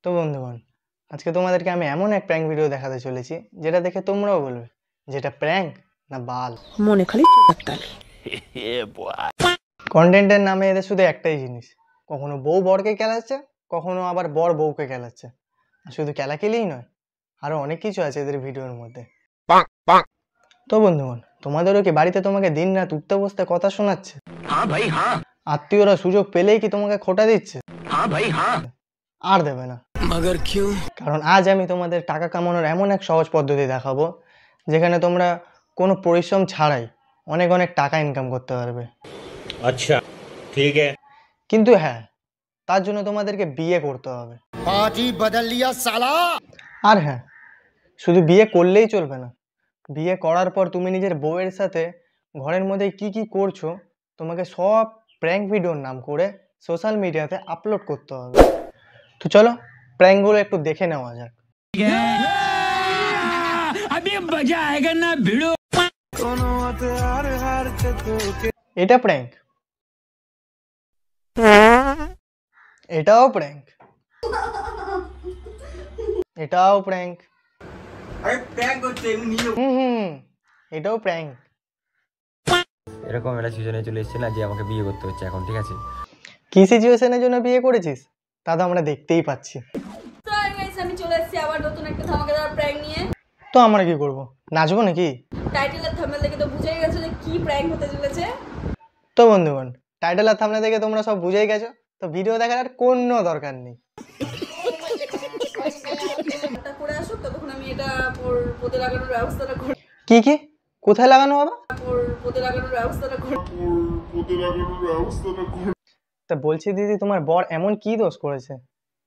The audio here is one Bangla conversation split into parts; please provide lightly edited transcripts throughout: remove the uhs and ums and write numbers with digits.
তো বন্ধুগণ, আজকে তোমাদেরকে আমি এমন এক প্র্যাঙ্ক ভিডিও দেখাতে চলেছি যেটা দেখে তোমরাও বলবে যেটা প্র্যাঙ্ক না বাল। মনে খালি কন্টেন্টের নামে এদের শুধু একটাই জিনিস, কখনো বউ বরকে খেলাচ্ছে, কখনো আবার বর বউকে খেলাচ্ছে। আর শুধু খেলাখেলেই নয়, আরো অনেক কিছু আছে এদের ভিডিওর মধ্যে। তো বন্ধুগণ, তোমাদেরও কি বাড়িতে তোমাকে দিন রাত উঠতে বসতে কথা শোনাচ্ছে? হ্যাঁ ভাই হ্যাঁ। আত্মীয়রা সুযোগ পেলেই কি তোমাকে খোটা দিচ্ছে? হ্যাঁ ভাই হ্যাঁ। আর দেবে না। মগর কিউ? কারণ আজ আমি তোমাদের টাকা কামানোর এমন এক সহজ পদ্ধতি দেখাবো যেখানে তোমরা কোনো পরিশ্রম ছাড়াই অনেক অনেক টাকা ইনকাম করতে পারবে। আচ্ছা ঠিক আছে, কিন্তু হ্যাঁ, তার জন্য তোমাদেরকে বিয়ে করতে হবে। আর হ্যাঁ, শুধু বিয়ে করলেই চলবে না, বিয়ে করার পর তুমি নিজের বউয়ের সাথে ঘরের মধ্যে কি কি করছো তোমাকে সব প্র্যাঙ্ক ভিডিওর নাম করে সোশ্যাল মিডিয়াতে আপলোড করতে হবে। তো চলো প্র্যাঙ্কগুলো একটু দেখে নেওয়া যাক। এটা প্র্যাঙ্ক, এটাও প্র্যাঙ্ক, এটাও প্র্যাঙ্ক, এটাও প্র্যাঙ্ক। এরকম একটা সিচুয়েশনে চলে এসেছে না যে আমাকে বিয়ে করতে হচ্ছে এখন, ঠিক আছে? কি সিচুয়েশনের জন্য বিয়ে করেছিস তা তো আমরা দেখতেই পাচ্ছি। আমি চলে এসেছি আবার নতুন একটা ধামাকাদার প্র্যাঙ্ক নিয়ে। তো আমরা কি করব, নাচবো নাকি? টাইটেল আর থাম্বনেল দেখে তো বুঝেই গেছো যে কি প্র্যাঙ্ক হতে চলেছে। তো বন্ধুগণ, টাইটেল আর থাম্বনেল দেখে তোমরা সব বুঝেই গেছো, তো ভিডিও দেখার আর কোনো দরকার নেই। করে আসো, ততক্ষণ আমি এটা পদে লাগানোর ব্যবস্থাটা করি। কি কি কোথায় লাগানো হবে? পদে লাগানোর ব্যবস্থাটা করি। তা বলছি দিদি, তোমার বর এমন কি দোষ করেছে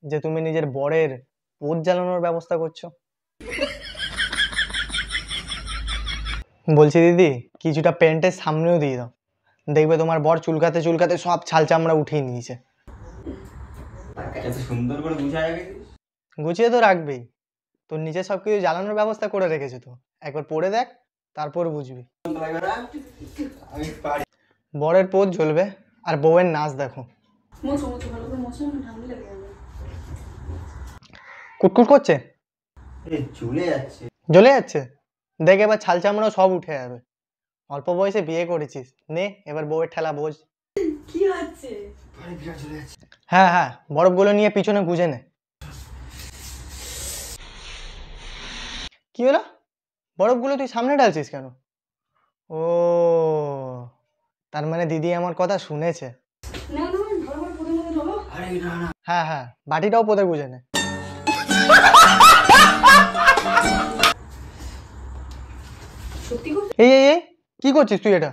যে তুমি নিজের বরের পোদ জ্বালানোর ব্যবস্থা করছো? বলছি দিদি, কিছুটা প্যান্টের সামনেও দিয়ে দাও, দেখবে তোমার বর চুলকাতে চুলকাতে সব ছাল চামড়া উঠিয়ে নিয়েছে। সুন্দর করে গুছিয়ে তো রাখবেই, তোর নিচে সবকিছু জ্বালানোর ব্যবস্থা করে রেখেছে, তো একবার পরে দেখ, তারপর বুঝবি। বরের পোদ জ্বলবে আর বউয়ের নাচ দেখো। কুটকুট করছে, জ্বলে যাচ্ছে, দেখ এবার ছাল চামড়া সব উঠে যাবে। অল্প বয়সে বিয়ে করেছিস, নে এবার বউয়ের ঠেলা বোঝ। কি হচ্ছে? হ্যাঁ হ্যাঁ, বরফগুলো নিয়ে পিছনে গুজে নে। কি হলো, বরফগুলো তুই সামনে ঢালছিস কেন? ও, তার মানে দিদি আমার কথা শুনেছে। হ্যাঁ হ্যাঁ, বাটিটাও পোদে গুজে নে। এই এই এই, কি করছিস তুই এটা?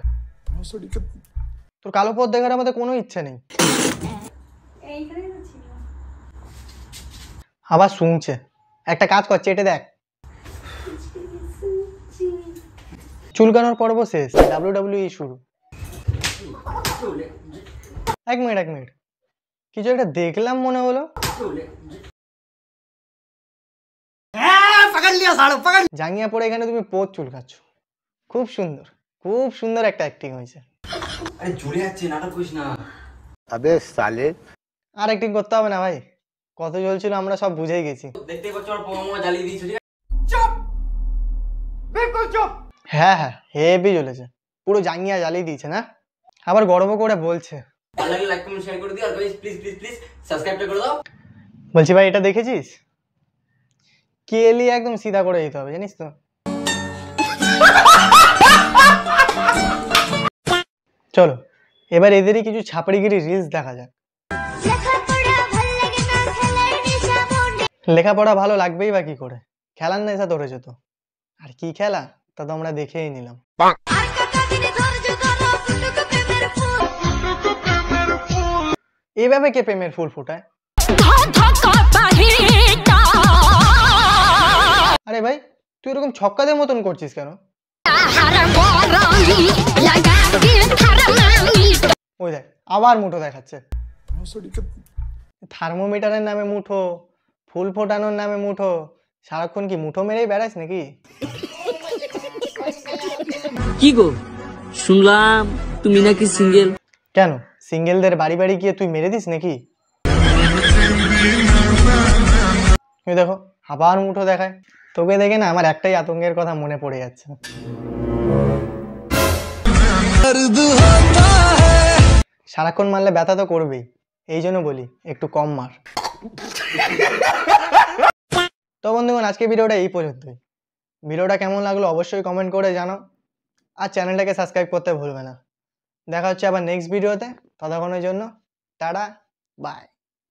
তোর কালো পথ দেখার আমাদের কোনো ইচ্ছে নেই। আবার শুনছে, একটা কাজ কর, চেটে দেখ। চুলকানোর পর্ব শেষ, WWE শুরু। এক মিনিট এক মিনিট, কিছু একটা দেখলাম মনে হলো। জাঙ্গিয়া পরে এখানে তুমি পোদ চুলকাচ্ছ, খুব সুন্দর, খুব সুন্দর একটা অ্যাক্টিং হয়েছে। আরে জ্বলে যাচ্ছে, নাটক করিস না। আবে সালে, আর অ্যাক্টিং করতে হবে না ভাই, কত জ্বলছিল আমরা সব বুঝেই গেছি। দেখতে পাচ্ছ আর পোমা জ্বালিয়ে দিয়েছো। চুপ, বিলকুল চুপ। হ্যাঁ হ্যাঁ, হেভি জ্বলেছে, পুরো জাঙ্গিয়া জ্বালিয়ে দিয়েছে না? আবার গর্ব করে বলছে। ভালো লাগলে লাইক কমেন্ট শেয়ার করে দিও, আর গাইস প্লিজ প্লিজ প্লিজ সাবস্ক্রাইবটা করে দাও। বলছি ভাই, এটা দেখেছিস? কেলি একদম সিধা করে দিতে হবে, জানিস তো। চলো এবার এদেরই কিছু ছাপড়িগিরি রিলস দেখা যাক। লেখাপড়া ভালো লাগবেই বা কি করে, খেলার নেশা ধরেছে তো। আর কি খেলা তা তো আমরা দেখেই নিলাম। এইভাবে কে প্রেমের ফুল ফোটায়? আরে ভাই, তুই এরকম ছক্কাদের মতন করছিস কেন? ওই দেখ, আবার মুঠো দেখাচ্ছে। থার্মোমিটারের নামে মুঠো, ফুল ফোটানোর নামে মুঠো, সারাক্ষণ কি মুঠো মেরেই বেড়াস নাকি? কি গো, শুনলাম তুমি নাকি সিঙ্গেল। কেন, সিঙ্গেলদের বাড়ি বাড়ি গিয়ে তুই মেরে দিস নাকি? তুমি দেখো আবার মুঠো দেখায়। তোকে দেখে না আমার একটাই আতঙ্কের কথা মনে পড়ে যাচ্ছে। সারাক্ষণ মারলে ব্যথা তো করবেই, এই জন্য বলি একটু কম মার। তো বন্ধুগণ, আজকে ভিডিওটা এই পর্যন্তই। ভিডিওটা কেমন লাগলো অবশ্যই কমেন্ট করে জানাও, আর চ্যানেলটাকে সাবস্ক্রাইব করতে ভুলবে না। দেখা হচ্ছে আবার নেক্সট ভিডিওতে, ততক্ষণের জন্য টাটা, বাই।